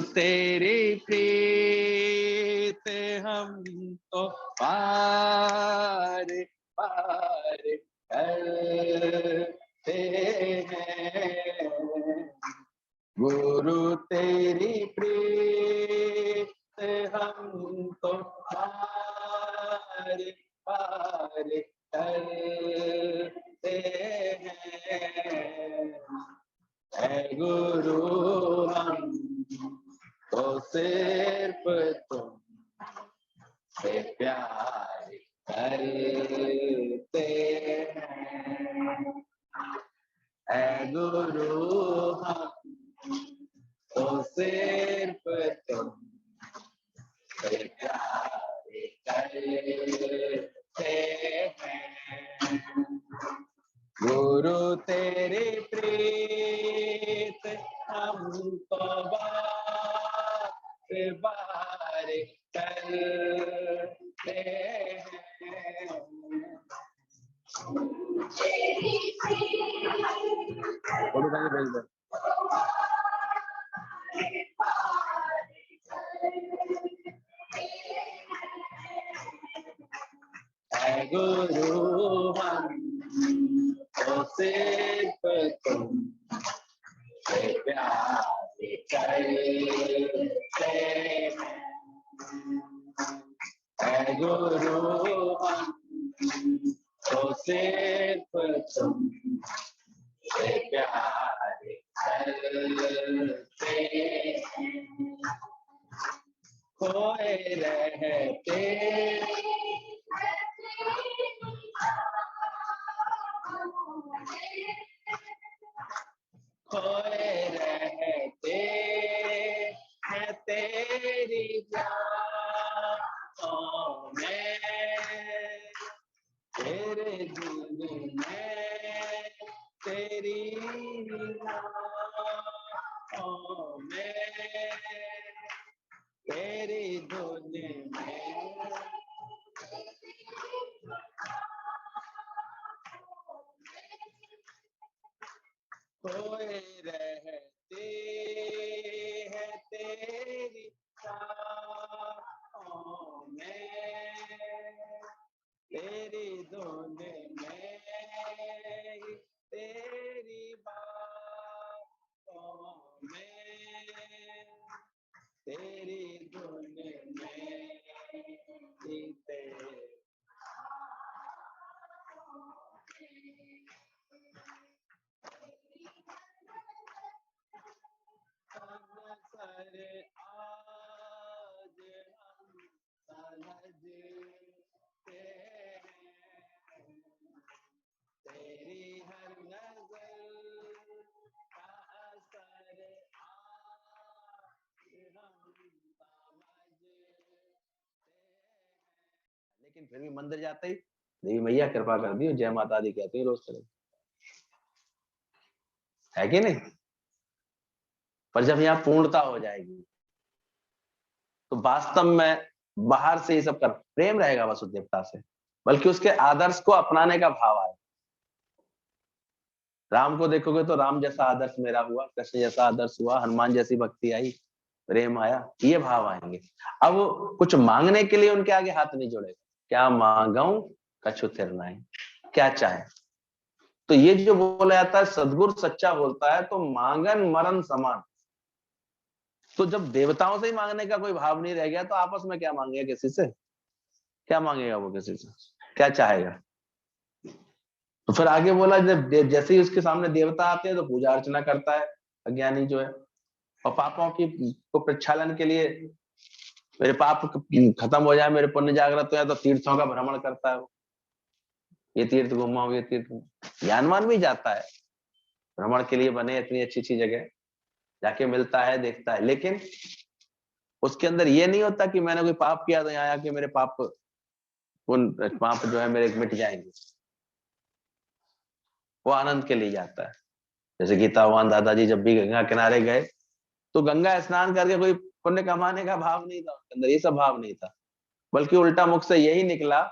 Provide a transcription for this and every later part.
तेरी प्रीत हम तो पार पार करते हैं। गुरु तेरी प्रीत हम तो पार पार करते हैं। है गुरु हम तो सिर्फ तुम से प्यार करते हैं। है गुरु हम तो सिर्फ तुम से प्यार करते हैं। गुरु तेरी प्रीत हम तो बार बार करते हैं। है गुरु हम तो सिर्फ तुम से प्यार करते हैं। है गुरु हम तो सिर्फ तुम से प्यार करते हैं। खोए रहते खोए रहते हैं तेरी यादों में, तेरे दिल में तेरी यादों में, तेरी धुन में खोए रहते हैं तेरी राहों में, तेरी धुन में तेरी बातों में, तेरी धुन में जीते सर आज हम समझते हैं। तेरी हर नजर का असर आज हम समझते हैं। लेकिन फिर भी मंदिर जाते ही देवी मैया कृपा कर दी, जय माता दी कहते हैं रोज चले, है कि नहीं? पर जब यहाँ पूर्णता हो जाएगी तो वास्तव में बाहर से ये सब कर प्रेम रहेगा वसुदेवता से, बल्कि उसके आदर्श को अपनाने का भाव आए। राम को देखोगे तो राम जैसा आदर्श मेरा हुआ, कृष्ण जैसा आदर्श हुआ, हनुमान जैसी भक्ति आई, प्रेम आया, ये भाव आएंगे। अब कुछ मांगने के लिए उनके आगे हाथ नहीं जोड़ेगा, क्या मांगूं कछु थिर नाहीं, क्या चाहे। तो ये जो बोला जाता है सदगुरु सच्चा बोलता है तो मांगन मरण समान। तो जब देवताओं से ही मांगने का कोई भाव नहीं रह गया तो आपस में क्या मांगेगा, किसी से क्या मांगेगा वो, किसी से क्या चाहेगा। तो फिर आगे बोला जब जैसे ही उसके सामने देवता आते हैं तो पूजा अर्चना करता है अज्ञानी जो है, और पापों की को प्रक्षालन के लिए मेरे पाप खत्म हो जाए, मेरे पुण्य जागृत हो जाए, तो तीर्थों का भ्रमण करता है। ये तीर्थ घुमाओ, ये तीर्थ, ज्ञानवान भी जाता है भ्रमण के लिए, बने इतनी अच्छी अच्छी जगह जाके मिलता है, देखता है, लेकिन उसके अंदर ये नहीं होता कि मैंने कोई पाप किया तो यहाँ आके मेरे पाप जो है मेरे मिट जाएंगे। वो आनंद के लिए जाता है। जैसे गीतावान दादाजी जब भी गंगा किनारे गए तो गंगा स्नान करके कोई पुण्य कमाने का भाव नहीं था उसके अंदर, ये सब भाव नहीं था, बल्कि उल्टा मुख से यही निकला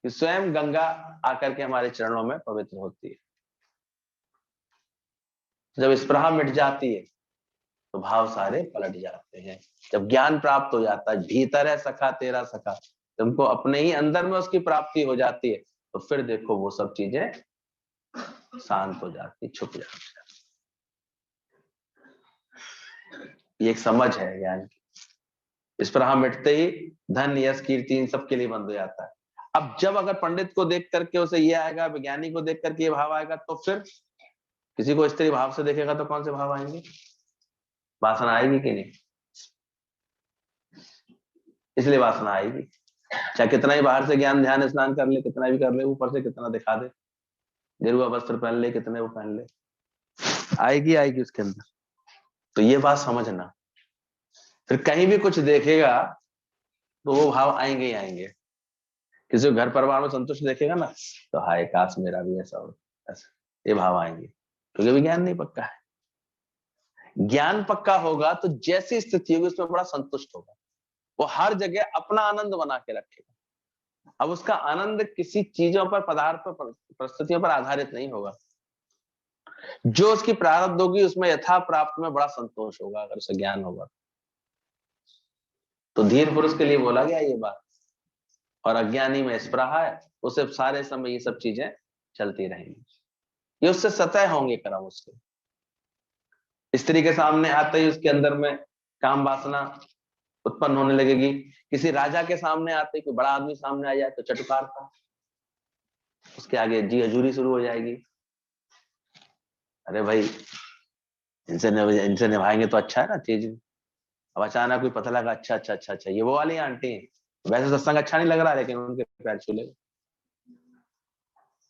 कि स्वयं गंगा आकर के हमारे चरणों में पवित्र होती है। जब स्पृहा मिट जाती है तो भाव सारे पलट जाते हैं। जब ज्ञान प्राप्त हो जाता है, भीतर है सखा तेरा सखा, तुमको अपने ही अंदर में उसकी प्राप्ति हो जाती है, तो फिर देखो वो सब चीजें शांत हो जाती, छुप जाती। ये एक समझ है ज्ञान की। इस पर हम मिटते ही धन यश कीर्ति इन सबके लिए बंद हो जाता है। अब जब अगर पंडित को देख करके उसे ये आएगा, विज्ञानी को देख करके ये भाव आएगा, तो फिर किसी को स्त्री भाव से देखेगा तो कौन से भाव आएंगे? वासना आएगी कि नहीं? इसलिए वासना आएगी। चाहे कितना ही बाहर से ज्ञान ध्यान स्नान कर ले, कितना भी कर ले, ऊपर से कितना दिखा दे, गेरुआ वस्त्र पहन ले, कितने वो पहन ले, आएगी आएगी उसके अंदर। तो ये बात समझना। फिर कहीं भी कुछ देखेगा तो वो भाव आएंगे ही आएंगे। किसी को घर परिवार में संतुष्ट देखेगा ना, तो हाय काश मेरा भी ऐसा हो, ऐसा, ये भाव आएंगे। क्योंकि अभी ज्ञान नहीं पक्का है। ज्ञान पक्का होगा तो जैसी स्थिति होगी उसमें बड़ा संतुष्ट होगा, वो हर जगह अपना आनंद बना के रखेगा। अब उसका आनंद किसी चीजों पर, पदार्थ पर, परिस्थितियों पर आधारित नहीं होगा। जो उसकी प्रारब्ध होगी उसमें यथा प्राप्त में बड़ा संतोष होगा, अगर उसे ज्ञान होगा। तो धीर पुरुष के लिए बोला गया ये बात। और अज्ञानी में स्पृहा है, उसे सारे समय ये सब चीजें चलती रहेंगी, ये उससे सतह होंगे कर्म उसके। स्त्री के सामने आते ही उसके अंदर में काम वासना उत्पन्न होने लगेगी। किसी राजा के सामने आते ही, कोई बड़ा आदमी सामने आ जाए तो चटकार था, उसके आगे जी हजूरी शुरू हो जाएगी। अरे भाई इनसे निभाएंगे तो अच्छा है ना चीज। अब अचानक कोई पता लगा, अच्छा अच्छा अच्छा अच्छा ये वो वाली आंटी है, वैसे सत्संग अच्छा नहीं लग रहा लेकिन उनके पैर छू लेगा,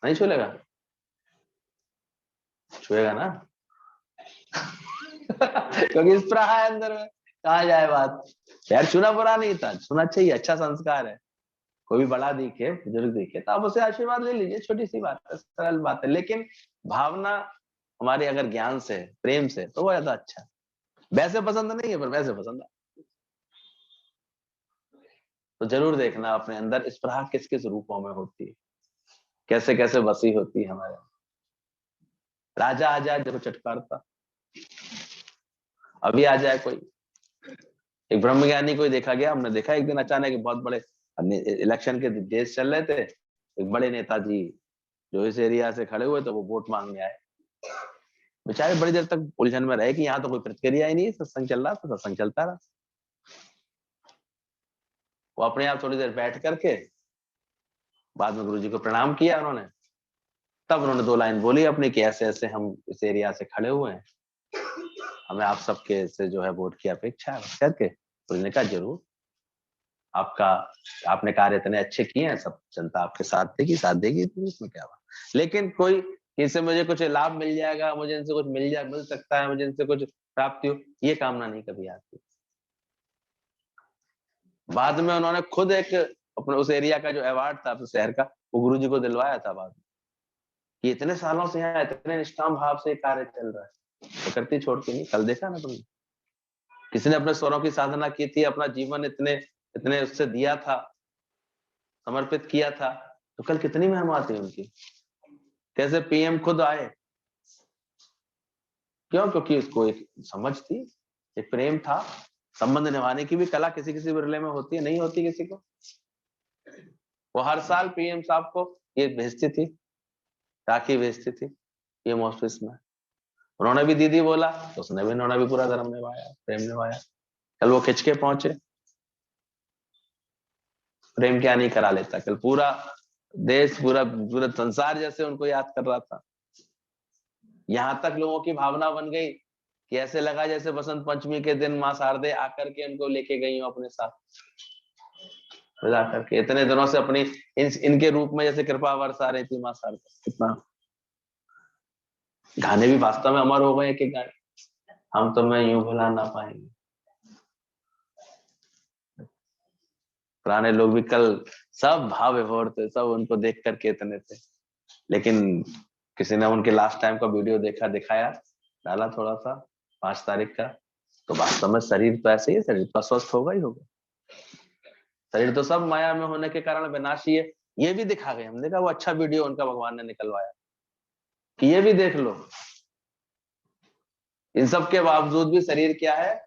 नहीं छूलेगा? छुएगा ना। क्योंकि इस तरह है अंदर में, कहा जाए बात। पैर छूना बुरा नहीं था, छूना चाहिए, अच्छा संस्कार है। कोई भी बड़ा दिखे, बुजुर्ग दिखे तो आप उसे आशीर्वाद ले लीजिए, छोटी सी बात है, सरल बात है। लेकिन भावना हमारे अगर ज्ञान से, प्रेम से, तो वो ज्यादा अच्छा है। वैसे पसंद नहीं है, पर वैसे पसंद है। तो जरूर देखना अपने अंदर स्पृहा किस किस रूपों में होती है, कैसे कैसे बसी होती है हमारे। राजा आ जाए, देखो चटकारता। अभी आ जाए कोई, एक ब्रह्मज्ञानी कोई देखा गया, हमने देखा एक दिन अचानक बहुत बड़े इलेक्शन के डेज चल रहे थे, एक बड़े नेताजी जो इस एरिया से खड़े हुए थे, वो वोट मांगने आए। बेचारे बड़ी देर तक उलझन में रहे कि यहाँ तो कोई प्रतिक्रिया ही नहीं, सत्संग चल रहा था, सत्संग चलता रहा। वो अपने आप थोड़ी देर बैठ करके बाद में गुरुजी को प्रणाम किया उन्होंने। तब उन्होंने दो लाइन बोली अपनी कि ऐसे ऐसे हम इस एरिया से खड़े हुए हैं, हमें आप सबके से जो है वोट की अपेक्षा है करके। गुरुजी ने कहा जरूर, आपका आपने कार्य इतने अच्छे किए हैं, सब जनता आपके साथ देगी, साथ देगी, तो इसमें क्या बात। लेकिन कोई इनसे मुझे कुछ लाभ मिल जाएगा, मुझे इनसे कुछ मिल सकता है, मुझे इनसे कुछ प्राप्ति हो, ये कामना नहीं कभी आती। बाद में उन्होंने खुद एक अपने उस एरिया का जो अवार्ड था अपने शहर का, वो गुरुजी को दिलवाया था बाद में, कि इतने सालों से यहाँ इतने निष्काम भाव से कार्य चल रहा है, तो करती छोड़ती नहीं। कल देखा ना तुमने, किसी ने अपने स्वरों की साधना की थी, अपना जीवन इतने इतने उससे दिया था, समर्पित किया था, तो कल कितनी महिमा थी उनकी। कैसे पीएम खुद आए, क्यों? क्योंकि उसको एक समझ थी, एक प्रेम था। संबंध निभाने की भी कला किसी किसी विरले में होती है, नहीं होती किसी को। वो हर साल पीएम साहब को ये भेजती थी, राखी भेजती थी पीएम ऑफिस में। उन्होंने भी दीदी बोला तो उसने भी, उन्होंने भी पूरा धर्म निभाया, प्रेम निभाया। कल वो खिंच के पहुंचे, प्रेम क्या नहीं करा लेता। कल पूरा देश, पूरा पूरा संसार जैसे उनको याद कर रहा था। यहां तक लोगों की भावना बन गई कि ऐसे लगा जैसे बसंत पंचमी के दिन मां शारदे आकर के उनको लेके गई हो अपने साथ, करके इतने दिनों से अपनी इनके रूप में जैसे कृपा बरसा रही थी मां शारदा। कितना गाने भी वास्तव में अमर हो गए कि गाने, हम तो मैं यूं भुला ना पाएंगे। पुराने लोग भी कल सब भाव विभोर थे, सब उनको देख करके इतने थे। लेकिन किसी ने उनके लास्ट टाइम का वीडियो देखा, दिखाया, डाला थोड़ा सा 5 तारीख का, तो वास्तव में शरीर तो ऐसे ही है, शरीर तो स्वस्थ होगा ही होगा। शरीर तो सब माया में होने के कारण विनाशी है, ये भी दिखा गए। हमने कहा वो अच्छा वीडियो उनका भगवान ने निकलवाया कि ये भी देख लो, इन सब के बावजूद भी शरीर क्या है,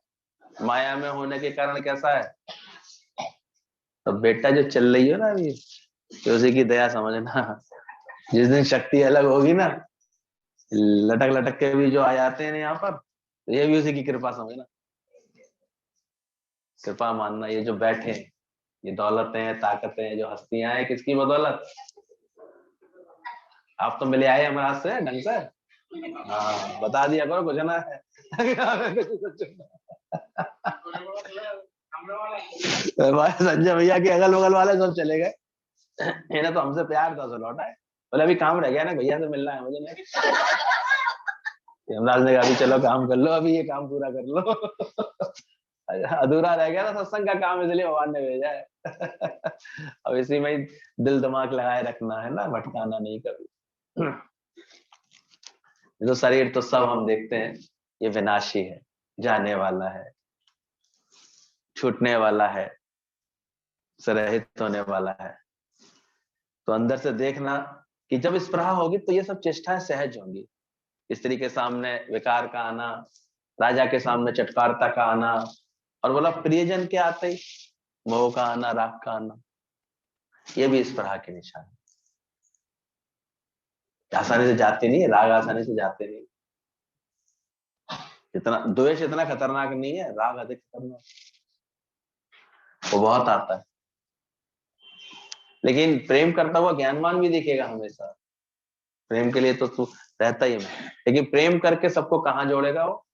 माया में होने के कारण कैसा है। तो बेटा जो चल रही हो ना अभी, तो उसी की दया समझना। जिस दिन शक्ति अलग होगी ना, लटक लटक के भी जो आ जाते हैं ना यहाँ पर, तो ये भी उसी की कृपा समझना। कृपा मानना, ये जो बैठे हैं, ये दौलतें हैं, ताकतें हैं, जो हस्तियां हैं, किसकी बदौलत। आप तो मिले आए हमारे से ढंग से। हाँ बता दिया करो कुछ ना है। संजय भैया के अगल बगल वाले सब चले गए, इन्हें तो हमसे प्यार था, लौटा है। बोले अभी काम रह गया ना, भैया से मिलना है मुझे। यमराज ने कहा अभी चलो काम कर लो, अभी ये काम पूरा कर लो। अधूरा रह गया ना सत्संग का काम, इसलिए भगवान ने भेजा है। अब इसी में ही दिल दिमाग लगाए रखना है ना, भटकाना नहीं कभी। जो शरीर तो सब हम देखते हैं, ये विनाशी है, जाने वाला है, छूटने वाला है, सरहित होने वाला है। तो अंदर से देखना कि जब स्पृहा होगी तो ये सब चेष्टाएं सहज होंगी। स्त्री के सामने विकार का आना, राजा के सामने चटकारता का आना, और बोला प्रियजन के आते ही मोह का आना, राग का आना, ये भी स्पृहा के निशान। आसानी से जाते नहीं है राग, आसानी से जाते नहीं। इतना द्वेष इतना खतरनाक नहीं है, राग अधिक खतरनाक, वो बहुत आता है। लेकिन प्रेम करता हुआ ज्ञानवान भी दिखेगा हमेशा, प्रेम के लिए तो तू रहता ही है। लेकिन प्रेम करके सबको कहाँ जोड़ेगा वो,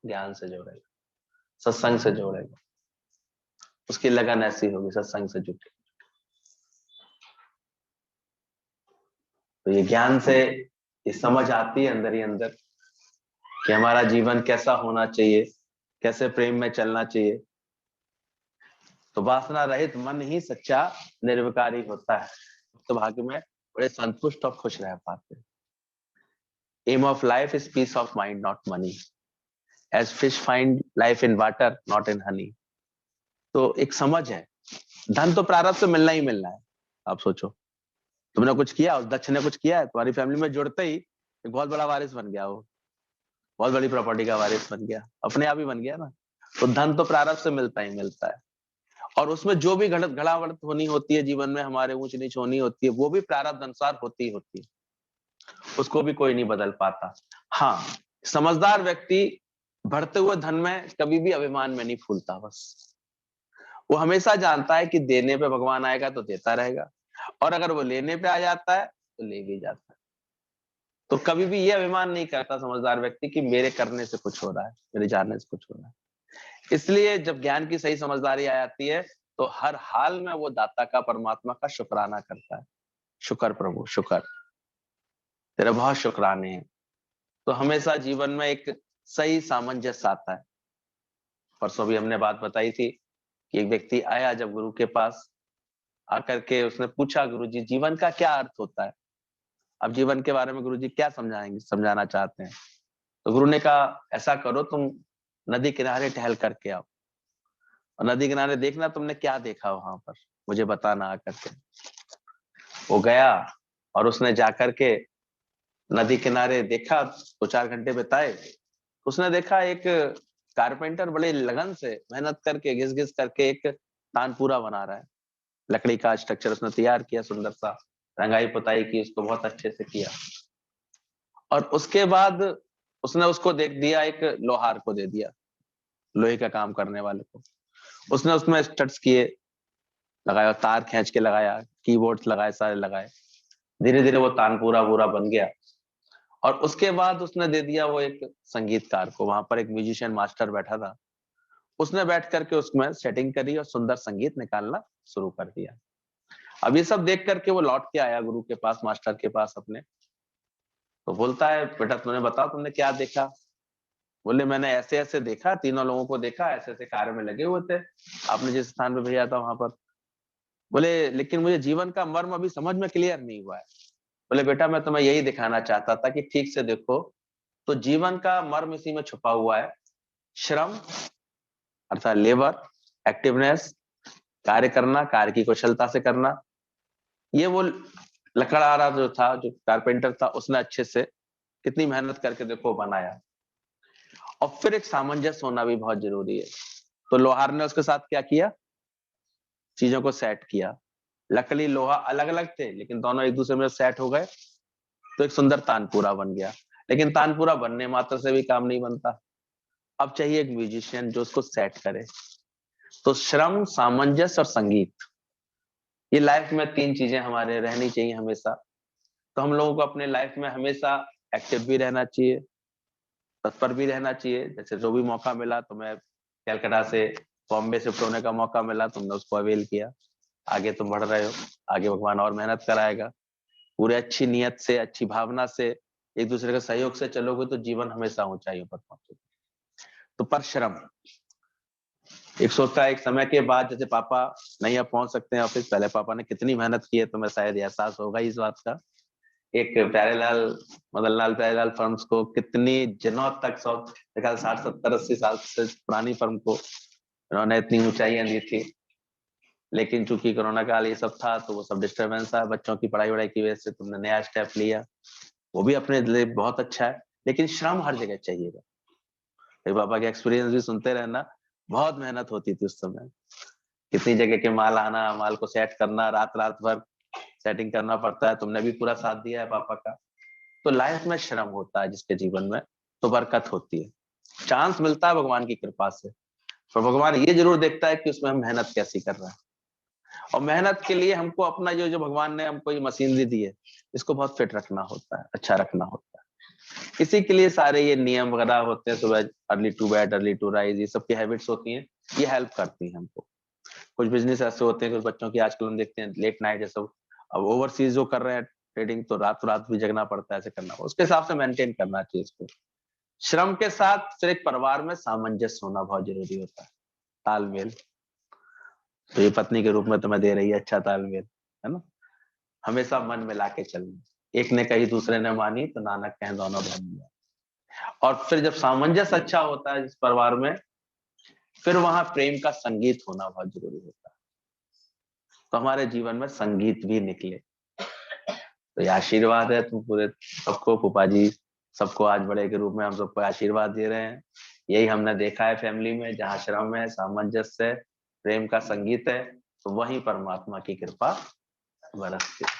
ज्ञान से जोड़ेगा, सत्संग से जोड़ेगा। उसकी लगन ऐसी होगी, सत्संग से जुटे। तो ये ज्ञान से ये समझ आती है अंदर ही अंदर कि हमारा जीवन कैसा होना चाहिए, कैसे प्रेम में चलना चाहिए। तो वासना रहित मन ही सच्चा निर्विकारी होता है। तो भाग्य में बड़े संतुष्ट और खुश रह पाते हैं। Aim of life is peace of mind, not money, as fish find life in water not in honey. तो एक समझ है, धन तो प्रारब्ध से मिलना ही मिलना है। आप सोचो, तुमने कुछ किया, उस दक्ष ने कुछ किया है, तुम्हारी फैमिली में जुड़ते ही एक बहुत बड़ा वारिस बन गया, वो बहुत बड़ी प्रॉपर्टी का वारिस बन गया, अपने आप ही बन गया ना। तो धन तो प्रारब्ध से मिलता ही मिलता है, और उसमें जो भी घड़ावट होनी होती है जीवन में, हमारे ऊंच नीच होनी होती है, वो भी प्रारब्ध अनुसार होती होती है, उसको भी कोई नहीं बदल पाता। हाँ, समझदार व्यक्ति बढ़ते हुए धन में कभी भी अभिमान में नहीं फूलता। बस वो हमेशा जानता है कि देने पे भगवान आएगा तो देता रहेगा, और अगर वो लेने पे आ जाता है तो ले भी जाता है। तो कभी भी ये अभिमान नहीं करता समझदार व्यक्ति कि मेरे करने से कुछ हो रहा है, मेरे जानने से कुछ हो रहा है। इसलिए जब ज्ञान की सही समझदारी आ जाती है, तो हर हाल में वो दाता का, परमात्मा का शुक्राना करता है। शुक्र प्रभु, शुक्र, तेरे बहुत शुक्राने हैं। तो हमेशा जीवन में एक सही सामंजस्य आता है। परसों भी हमने बात बताई थी कि एक व्यक्ति आया जब गुरु के पास, आकर के उसने पूछा, गुरु जी जीवन का क्या अर्थ होता है। अब जीवन के बारे में गुरु जी क्या समझाएंगे, समझाना चाहते हैं। तो गुरु ने कहा ऐसा करो, तुम नदी किनारे टहल करके आओ, और नदी किनारे देखना तुमने क्या देखा वहां पर, मुझे बताना आकर के। वो गया और उसने जाकर के नदी किनारे देखा, 2-4 घंटे बिताए। उसने देखा एक कारपेंटर बड़े लगन से मेहनत करके, घिस घिस करके एक तानपूरा बना रहा है। लकड़ी का स्ट्रक्चर उसने तैयार किया, सुंदर सा रंगाई पुताई की, उसको बहुत अच्छे से किया। और उसके बाद उसने उसको देख दिया, एक लोहार को दे दिया, लोहे का काम करने वाले को। उसने उसमें स्टड्स किए, लगाया, तार खींच के लगाया, कीबोर्ड्स लगाए, सारे लगाए। धीरे धीरे वो तानपूरा पूरा बन गया। और उसके बाद उसने दे दिया वो एक संगीतकार को। वहां पर एक म्यूजिशियन मास्टर बैठा था, उसने बैठ करके उसमें सेटिंग करी और सुंदर संगीत निकालना शुरू कर दिया। अब ये सब देख करके वो लौट के आया गुरु के पास, मास्टर के पास अपने। तो बोलता है बेटा तुमने बताओ तुमने क्या देखा। बोले मैंने ऐसे ऐसे देखा, तीनों लोगों को देखा, ऐसे ऐसे कार्य में लगे हुए थे, आपने जिस स्थान पे भेजा था वहां पर। बोले लेकिन मुझे जीवन का मर्म अभी समझ में क्लियर नहीं हुआ है। बोले बेटा मैं तुम्हें यही दिखाना चाहता था कि ठीक से देखो, तो जीवन का मर्म इसी में छुपा हुआ है। श्रम अर्थात लेबर, एक्टिवनेस, कार्य करना, कार्य की कुशलता से करना। ये वो लकड़हारा जो था, जो कारपेंटर था, उसने अच्छे से कितनी मेहनत करके देखो बनाया। और फिर एक सामंजस्य होना भी बहुत जरूरी है। तो लोहार ने उसके साथ क्या किया, चीजों को सेट किया। लकड़ी लोहा अलग अलग थे, लेकिन दोनों एक दूसरे में सेट हो गए, तो एक सुंदर तानपूरा बन गया। लेकिन तानपूरा बनने मात्र से भी काम नहीं बनता, अब चाहिए एक म्यूजिशियन जो उसको सेट करे। तो श्रम, सामंजस्य और संगीत, ये लाइफ में 3 चीजें हमारे रहनी चाहिए हमेशा। तो हम लोगों को अपने लाइफ में हमेशा एक्टिव भी रहना चाहिए, तत्पर भी रहना चाहिए। जैसे जो भी मौका मिला, तो मैं कलकत्ता से बॉम्बे शिफ्ट होने का मौका मिला, तुमने उसको अवेल किया। आगे तुम बढ़ रहे हो, आगे भगवान और मेहनत कराएगा। पूरे अच्छी नियत से, अच्छी भावना से, एक दूसरे के सहयोग से चलोगे तो जीवन हमेशा ऊंचाइयों पर पहुंचेगा। तो परिश्रम एक सोचता है, एक समय के बाद जैसे पापा नहीं अब पहुंच सकते हैं ऑफिस, पहले पापा ने कितनी मेहनत की है, तो मैं शायद एहसास होगा इस बात का। एक प्यारेलाल, मदन लाल प्यारेलाल फर्म्स को कितनी दिनों तक, 60 70 80 साल से पुरानी फर्म को उन्होंने इतनी ऊंचाइयां दी थी। लेकिन चूंकि कोरोना काल ये सब था, तो वो सब डिस्टर्बेंस था बच्चों की पढ़ाई वढ़ाई की वजह से, तुमने नया स्टेप लिया, वो भी अपने लिए बहुत अच्छा है। लेकिन श्रम हर जगह चाहिएगा। पापा के एक्सपीरियंस भी सुनते रहना, बहुत मेहनत होती थी उस समय। कितनी जगह के माल आना, माल को सेट करना, रात रात भर सेटिंग करना पड़ता है। तुमने भी पूरा साथ दिया है पापा का। तो लाइफ में श्रम होता है जिसके जीवन में, तो बरकत होती है। चांस मिलता है भगवान की कृपा से, पर भगवान ये जरूर देखता है कि उसमें हम मेहनत कैसी कर रहे हैं। और मेहनत के लिए हमको अपना जो जो भगवान ने हमको ये मशीनरी दी है, इसको बहुत फिट रखना होता है, अच्छा रखना होता है। इसी के लिए सारे ये नियम वगैरह होते हैं, सुबह early to bed early to rise, ये सब की हैबिट्स होती हैं, ये हेल्प करती हैं हमको। कुछ बिजनेस ऐसे होते हैं, कुछ बच्चों की आजकल हम देखते हैं लेट नाइट जैसे, अब ओवरसीज जो कर रहे हैं ट्रेडिंग, तो रात रात भी जगना पड़ता है, ऐसे करना, उसके हिसाब से मेंटेन करना चाहिए इसको। श्रम के साथ फिर एक परिवार में सामंजस्य होना बहुत जरूरी होता है, तालमेल। तो ये पत्नी के रूप में तुम्हें दे रही है अच्छा तालमेल, है ना। हमेशा मन मिला के चलना, एक ने कही दूसरे ने मानी, तो नानक कहे दोनों भाई। और फिर जब सामंजस्य अच्छा होता है जिस परिवार में, फिर वहां प्रेम का संगीत होना बहुत जरूरी होता है। तो हमारे जीवन में संगीत भी निकले, तो ये आशीर्वाद है तुम पूरे सबको, फूफा जी सबको आज बड़े के रूप में हम सबको आशीर्वाद दे रहे हैं। यही हमने देखा है फैमिली में, जहाँ श्रम है, सामंजस्य है, प्रेम का संगीत है, तो वही परमात्मा की कृपा बरसती है।